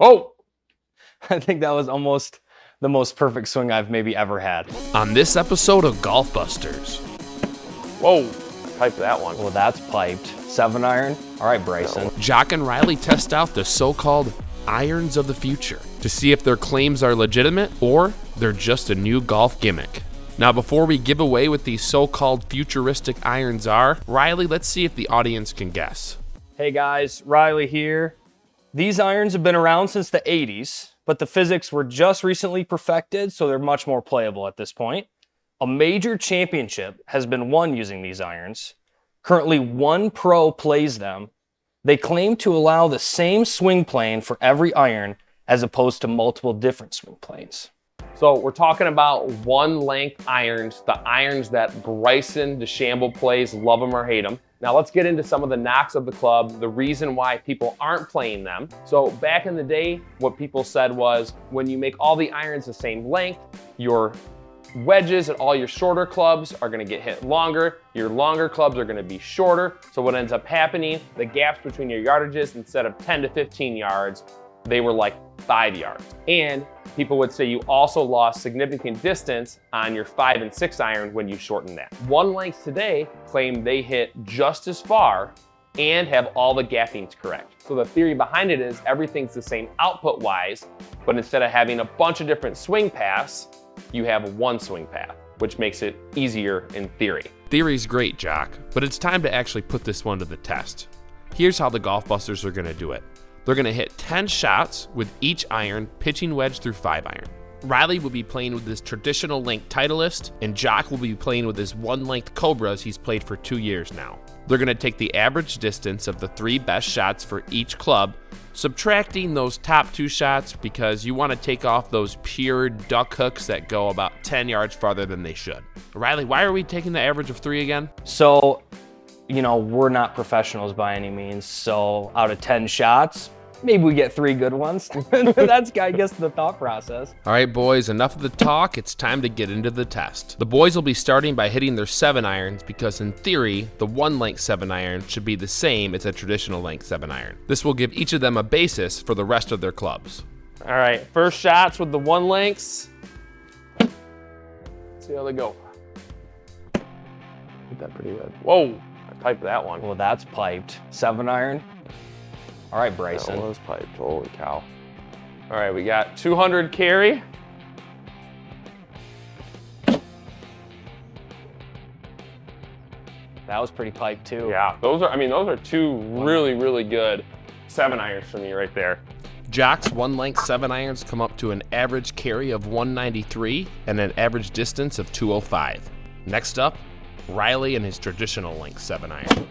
Oh, I think that was almost the most perfect swing I've maybe ever had. On this episode of GolfBusters. Whoa, pipe that one. Well, that's piped. 7-iron. All right, Bryson. Jock and Riley test out the so-called irons of the future to see if their claims are legitimate or they're just a new golf gimmick. Now, before we give away what these so-called futuristic irons are, Riley, let's see if the audience can guess. Hey guys, Riley here. These irons have been around since the 80s, but the physics were just recently perfected, so they're much more playable at this point. A major championship has been won using these irons. Currently, one pro plays them. They claim to allow the same swing plane for every iron as opposed to multiple different swing planes. So we're talking about one length irons, the irons that Bryson DeChambeau plays, love them or hate them. Now let's get into some of the knocks of the club, the reason why people aren't playing them. So back in the day, what people said was when you make all the irons the same length, your wedges and all your shorter clubs are gonna get hit longer, your longer clubs are gonna be shorter. So what ends up happening, the gaps between your yardages, instead of 10 to 15 yards, they were like 5 yards. And people would say you also lost significant distance on your 5 and 6 iron when you shorten that. One lengths today claim they hit just as far and have all the gappings correct. So the theory behind it is everything's the same output wise, but instead of having a bunch of different swing paths, you have one swing path, which makes it easier in theory. Theory's great, Jock, but it's time to actually put this one to the test. Here's how the GolfBusters are gonna do it. They're gonna hit 10 shots with each iron, pitching wedge through 5-iron. Riley will be playing with his traditional length Titleist, and Jock will be playing with his one-length Cobras he's played for 2 years now. They're gonna take the average distance of the 3 best shots for each club, subtracting those top 2 shots because you wanna take off those pure duck hooks that go about 10 yards farther than they should. Riley, why are we taking the average of 3 again? So, you know, we're not professionals by any means. So out of 10 shots, maybe we get 3 good ones. That's, I guess, the thought process. All right, boys, enough of the talk. It's time to get into the test. The boys will be starting by hitting their 7-irons because in theory, the one length 7-iron should be the same as a traditional length 7-iron. This will give each of them a basis for the rest of their clubs. All right, first shots with the one lengths. Let's see how they go. Hit that pretty good. Whoa, I piped that one. Well, that's piped. 7-iron. All right, Bryson. That was piped, holy cow. All right, we got 200 carry. That was pretty piped too. Yeah, those are 2 really, really good 7-irons for me right there. Jock's one length 7-irons come up to an average carry of 193 and an average distance of 205. Next up, Riley and his traditional length 7-iron.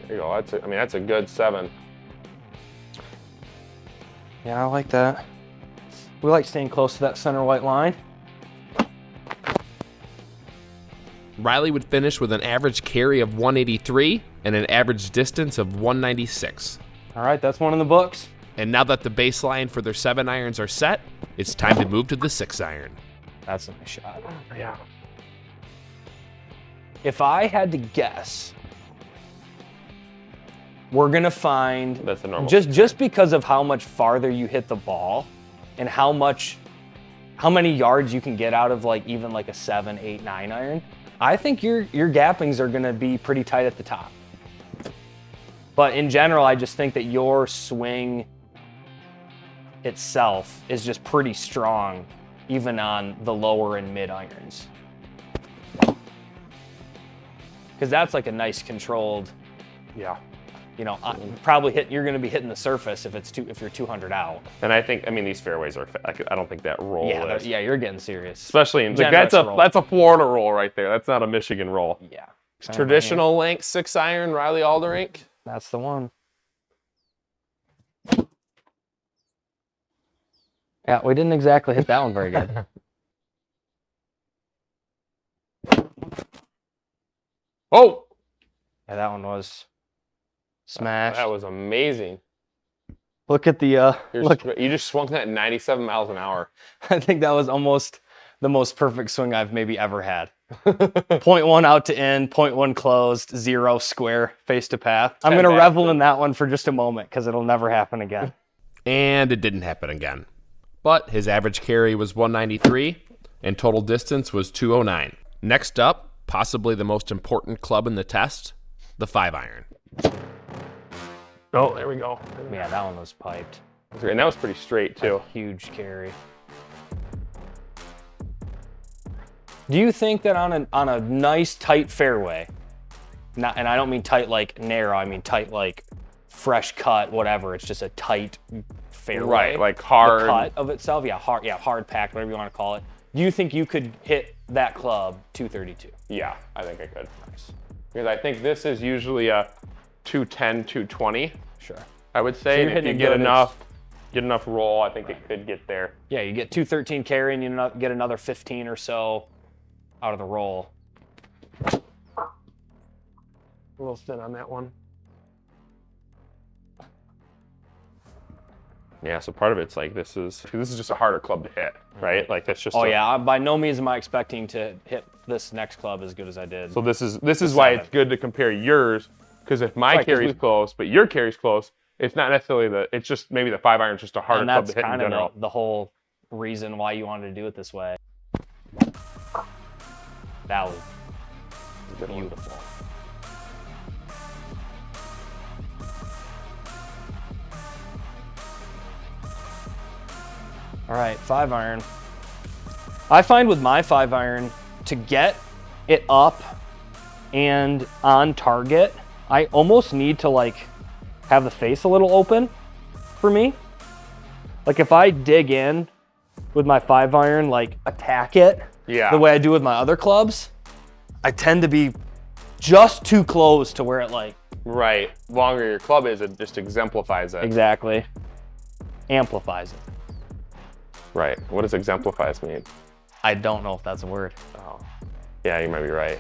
There you go, that's a good 7. Yeah, I like that. We like staying close to that center white line. Riley would finish with an average carry of 183 and an average distance of 196. All right, that's one in the books. And now that the baseline for their 7-irons are set, it's time to move to the 6-iron. That's a nice shot. Yeah. If I had to guess, we're gonna find That's the normal. just because of how much farther you hit the ball and how many yards you can get out of like even like a 7, 8, 9 iron. I think your gappings are gonna be pretty tight at the top. But in general, I just think that your swing itself is just pretty strong, even on the lower and mid irons. Because that's like a nice controlled, Yeah. you know, probably you're going to be hitting the surface if you're 200 out. And I think, these fairways are, I don't think that roll is. Yeah, you're getting serious. Especially in, Generous roll. that's a Florida roll right there. That's not a Michigan roll. Yeah. Traditional length 6-iron, Riley Alderink. That's the one. Yeah, we didn't exactly hit that one very good. Oh! Yeah, that one was smashed. That was amazing. Look at the look. You just swung that at 97 miles an hour. I think that was almost the most perfect swing I've maybe ever had. 0.1 out to in, 0.1 closed, 0 square face to path. I'm going to revel in that one for just a moment because it'll never happen again. And it didn't happen again. But his average carry was 193 and total distance was 209. Next up, possibly the most important club in the test, the 5-iron. Oh, there we go. Yeah, that one was piped. And that was pretty straight too. A huge carry. Do you think that on a nice tight fairway, not, and I don't mean tight like narrow, I mean tight like fresh cut, whatever, it's just a tight fairway. Right, like hard. The cut of itself, hard packed, whatever you want to call it. Do you think you could hit that club 232? Yeah, I think I could. Nice. Because I think this is usually a 210, 220. Sure. I would say. So you're if hitting you it get enough roll, I think it could get there. Yeah, you get 213 carry and you get another 15 or so out of the roll. A little thin on that one. Yeah, so part of it's like this is just a harder club to hit, right? Like that's just. Oh yeah, by no means am I expecting to hit this next club as good as I did. So this is why it's good to compare yours, because if my carry's close, but your carry's close, it's not necessarily it's just maybe the 5-iron's just a harder club to hit in general. And that's kind of the whole reason why you wanted to do it this way. That was beautiful. All right, 5-iron. I find with my 5-iron, to get it up and on target, I almost need to like have the face a little open for me. Like if I dig in with my 5-iron, like attack it the way I do with my other clubs, I tend to be just too close to where it like. Right. Longer your club is, it just exemplifies it. Exactly. Amplifies it. Right. What does exemplifies mean? I don't know if that's a word. Oh. Yeah, you might be right.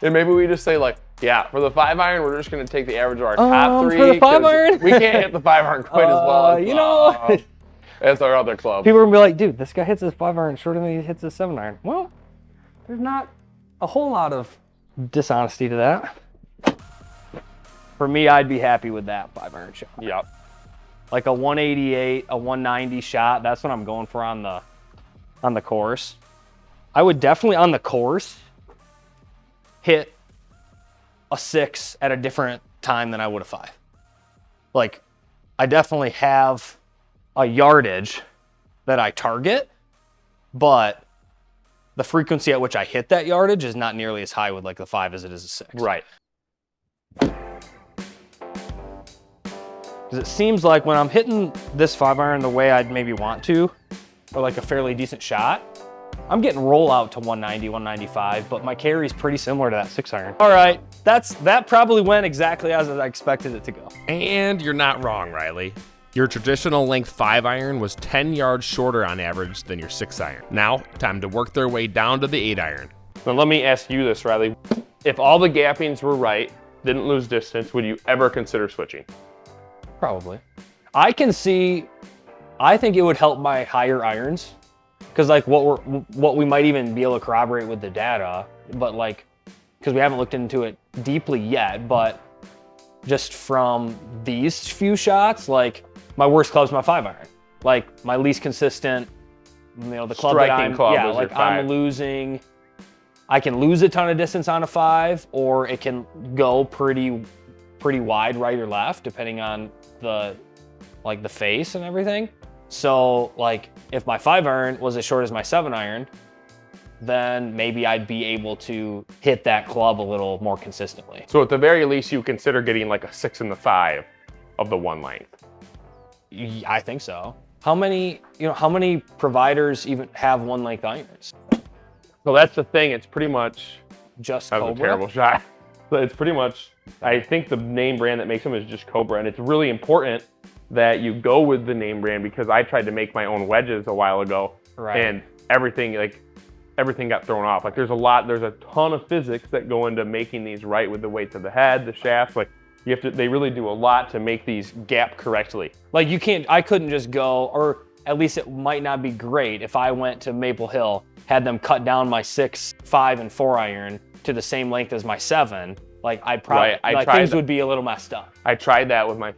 And maybe we just say like, yeah, for the 5-iron, we're just going to take the average of our top three. For the 5-iron? We can't hit the 5-iron quite as well as, as our other club. People are going to be like, dude, this guy hits his 5-iron shorter than he hits his 7-iron. Well, there's not a whole lot of dishonesty to that. For me, I'd be happy with that 5-iron shot. Yep. Like a 188, a 190 shot, that's what I'm going for on the course. I would definitely, on the course, hit a 6 at a different time than I would a 5. Like, I definitely have a yardage that I target, but the frequency at which I hit that yardage is not nearly as high with like the 5 as it is a 6. Right. Because it seems like when I'm hitting this 5-iron the way I'd maybe want to, or like a fairly decent shot, I'm getting roll out to 190, 195, but my carry's pretty similar to that 6-iron. All right, that probably went exactly as I expected it to go. And you're not wrong, Riley. Your traditional length 5-iron was 10 yards shorter on average than your 6-iron. Now, time to work their way down to the 8-iron. Now let me ask you this, Riley. If all the gappings were right, didn't lose distance, would you ever consider switching? Probably. I think it would help my higher irons, because like what we might even be able to corroborate with the data, but like, because we haven't looked into it deeply yet, but just from these few shots, like my worst club's my 5-iron. Like my least consistent, the club striking club yeah, was like your 5. I'm losing. I can lose a ton of distance on a 5, or it can go pretty wide right or left, depending on the face and everything. So like if my 5-iron was as short as my 7-iron, then maybe I'd be able to hit that club a little more consistently. So at the very least, you consider getting like a 6 and the 5 of the one length. I think so. How many providers even have one length irons? So that's the thing. It's pretty much Just that Cobra? was a terrible shot. But it's pretty much, I think the name brand that makes them is just Cobra, and it's really important that you go with the name brand, because I tried to make my own wedges a while ago, Right. and everything got thrown off. Like there's a ton of physics that go into making these right with the weights of the head, the shafts. Like they really do a lot to make these gap correctly. Like I couldn't just go, or at least it might not be great if I went to Maple Hill, had them cut down my 6, 5, and 4-iron to the same length as my 7. like I'd probably things would be a little messed up. I tried that with my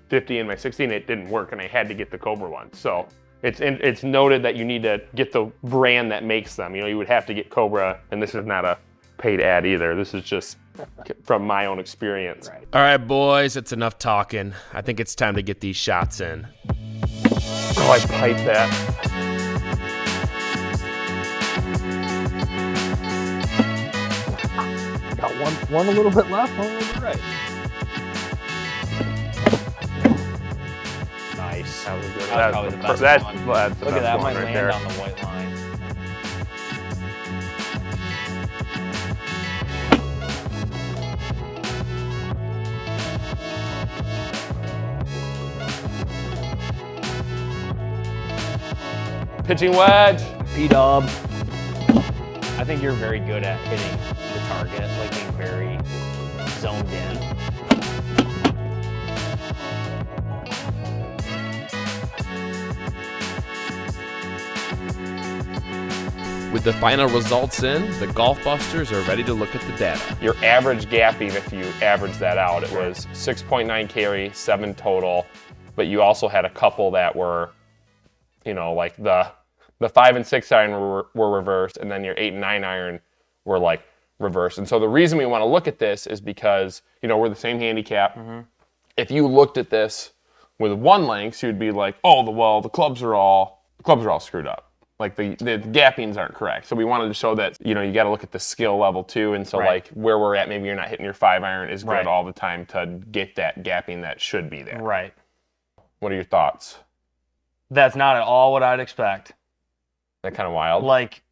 50 and my 60, and it didn't work, and I had to get the Cobra one. So it's noted that you need to get the brand that makes them. You would have to get Cobra, and this is not a paid ad either. This is just from my own experience. Right. All right, boys, it's enough talking. I think it's time to get these shots in. Oh, I piped that. Got one a little bit left, one a little bit right. Nice. That was good. That was probably the best one. Look at that, might land there. on the white line. Pitching wedge. P-dub. I think you're very good at hitting the target, like being very zoned in. With the final results in, the GolfBusters are ready to look at the data. Your average gapping, if you average that out, it was 6.9 carry, 7 total, but you also had a couple that were, like the 5 and 6 iron were reversed, and then your 8 and 9 iron were like reversed. And so the reason we want to look at this is because, we're the same handicap. Mm-hmm. If you looked at this with one lengths, you'd be like, the clubs are all screwed up. Like the gappings aren't correct. So we wanted to show that, you got to look at the skill level too. And so like where we're at, maybe you're not hitting your 5 iron is good all the time to get that gapping that should be there. Right. What are your thoughts? That's not at all what I'd expect. That kind of wild. Like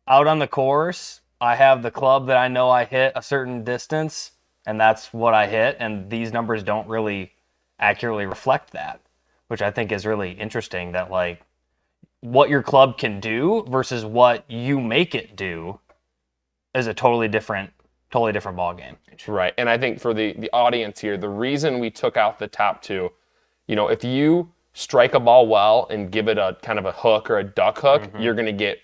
out on the course, I have the club that I know I hit a certain distance, and that's what I hit. And these numbers don't really accurately reflect that, which I think is really interesting, that like what your club can do versus what you make it do is a totally different ball game. Right. And I think for the audience here, the reason we took out the top two, if you strike a ball well and give it a kind of a hook or a duck hook, you're going to get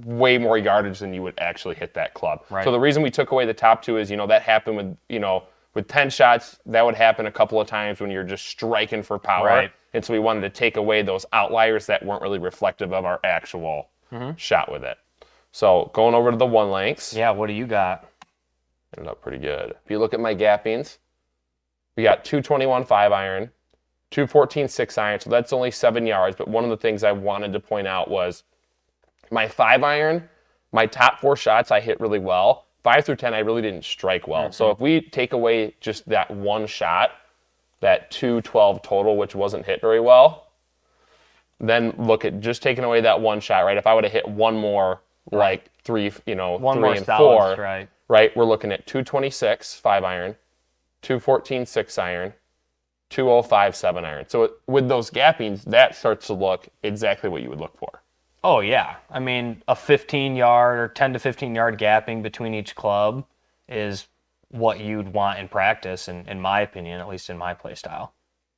way more yardage than you would actually hit that club. Right. So the reason we took away the top two is, that happened with 10 shots, that would happen a couple of times when you're just striking for power. Right. And so we wanted to take away those outliers that weren't really reflective of our actual shot with it. So going over to the one lengths. Yeah, what do you got? Ended up pretty good. If you look at my gappings, we got 221 5 iron, 214 6 iron, so that's only 7 yards. But one of the things I wanted to point out was my 5 iron, my top 4 shots I hit really well. 5 through 10, I really didn't strike well. So if we take away just that one shot, that 212 total, which wasn't hit very well, then look at just taking away that one shot, right? If I would have hit one more, like 3, 3 and 4, right? We're looking at 226 5 iron, 214 6 iron, 205 7 iron. So with those gappings, that starts to look exactly what you would look for. Oh, yeah. I mean, a 15-yard or 10 to 15-yard gapping between each club is what you'd want in practice, in my opinion, at least in my play style.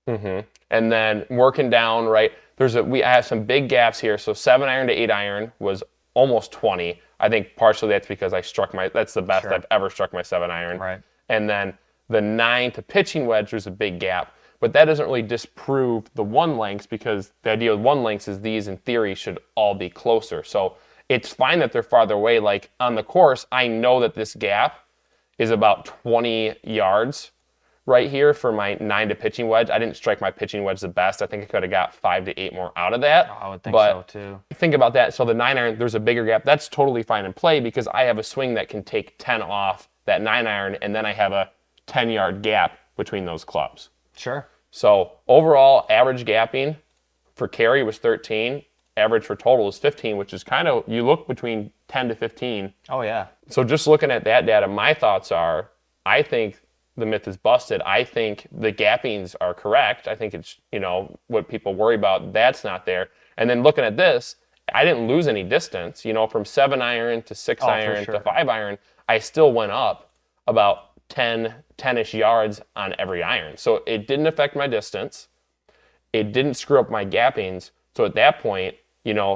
Mm-hmm. And then working down, right, I have some big gaps here. So 7 iron to 8 iron was almost 20. I think partially that's because that's the best I've ever struck my 7 iron. Right. And then the 9 to pitching wedge, there's a big gap. But that doesn't really disprove the one lengths, because the idea with one lengths is these, in theory, should all be closer. So it's fine that they're farther away. Like on the course, I know that this gap is about 20 yards right here for my 9 to pitching wedge. I didn't strike my pitching wedge the best. I think I could have got 5 to 8 more out of that. I would think so too. Think about that. So the 9 iron, there's a bigger gap. That's totally fine in play, because I have a swing that can take 10 off that 9 iron, and then I have a 10-yard gap between those clubs. Sure. So overall, average gapping for carry was 13. Average for total is 15, which is kind of, you look between 10 to 15. Oh, yeah. So just looking at that data, my thoughts are, I think the myth is busted. I think the gappings are correct. I think it's, what people worry about, that's not there. And then looking at this, I didn't lose any distance. From 7 iron to 6 iron to 5 iron, I still went up about 10-ish yards on every iron. So it didn't affect my distance. It didn't screw up my gappings. So at that point,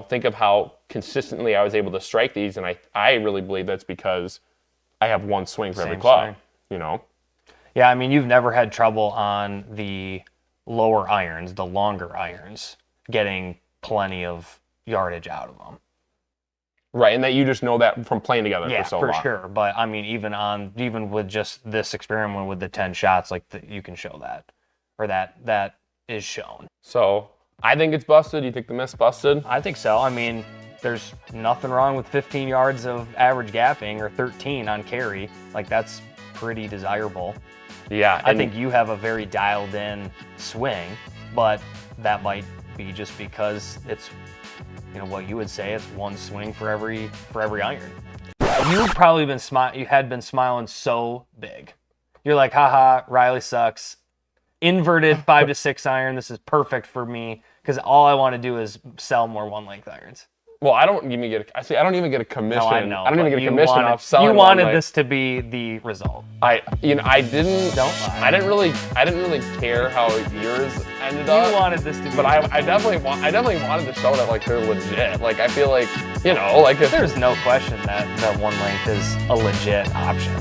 think of how consistently I was able to strike these. And I really believe that's because I have one swing for every Same club, swing. you know? Yeah, I mean, you've never had trouble on the lower irons, the longer irons, getting plenty of yardage out of them. Right, and that you just know that from playing together Yeah, for so long. sure. But I mean, even with just this experiment with the 10 shots, like you can show that, or that is shown. So I think it's busted. You think the miss busted? I think so. I mean, there's nothing wrong with 15 yards of average gapping or 13 on carry. Like, that's pretty desirable. Yeah. I think you have a very dialed in swing, but that might be just because it's, you know, what you would say, it's one swing for every iron. You've probably been smiling so big. You're like, haha, Riley sucks. Inverted 5 to 6 iron. This is perfect for me because all I want to do is sell more one length irons. Well, I don't even get a commission. No, I know. I don't even get a commission wanted, off selling. You wanted one, this to be the result. I didn't. Don't lie. I didn't really care how yours ended up. You wanted this to be. But I definitely wanted to show that like they're legit. Like I feel like, you know, like if There's no question that one length is a legit option.